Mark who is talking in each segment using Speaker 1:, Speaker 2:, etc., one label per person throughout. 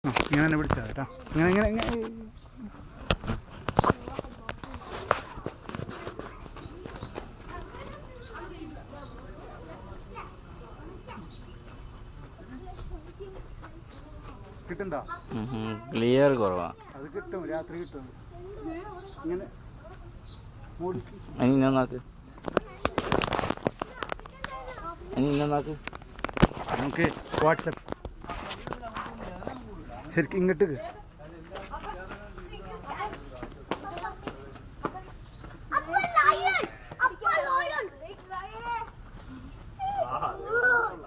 Speaker 1: ഇങ്ങനെ തന്നെ പിടിച്ചാൽ കേട്ടോ. ഇങ്ങനെ ഇങ്ങനെ ഇങ്ങനെ കിട്ടണ്ടോ?
Speaker 2: ക്ലിയർ കുറവാ.
Speaker 1: അത് കിട്ടും, രാത്രി കിട്ടും. ഇങ്ങനെ
Speaker 2: നോക്ക്, നോക്ക്.
Speaker 1: നമുക്ക് വാട്സപ്പ് ശരിക്കും ഇങ്ങോട്ട്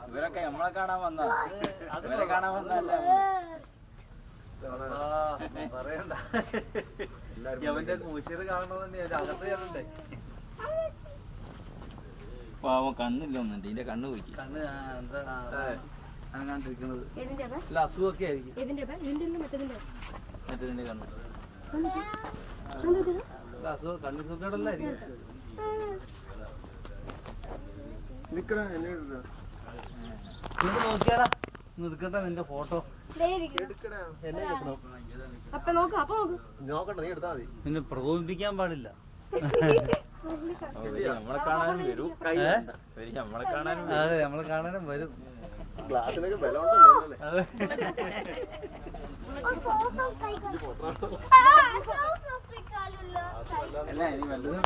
Speaker 2: ഇവരൊക്കെ നമ്മളെ കാണാൻ വന്ന കാണാൻ വന്നല്ലേ പറയണ്ട. അവന്റെ മൂശിറ് കാണണമെന്ന് അകത്ത് കയറണ്ടേ. പാവം കണ്ണില്ല ഒന്നുണ്ട്, ഇതിന്റെ കണ്ണ് പോയി. കണ്ണ് എന്താ അനങ്ങാണ്ടിരിക്കുന്നത്? അല്ല അസുഖമൊക്കെ ആയിരിക്കും. മറ്റേതിന്റെ കണ്ണ് അസുഖം, കണ്ണു സുഖേടല്ലായിരിക്കും. നോക്കിയാടാ, നിൽക്കട്ടെ നിന്റെ ഫോട്ടോ നോക്കട്ടെ, നീ എടുത്താ മതി. നിന്നെ പ്രകോപിപ്പിക്കാൻ പാടില്ല. നമ്മളെ കാണാനും വരും, നമ്മളെ കാണാനും. അതെ, നമ്മളെ കാണാനും വരും. ക്ലാസ്സിനൊക്കെ ബലമുണ്ടല്ലോ. അതെ, അല്ല ഇനി വല്ലതും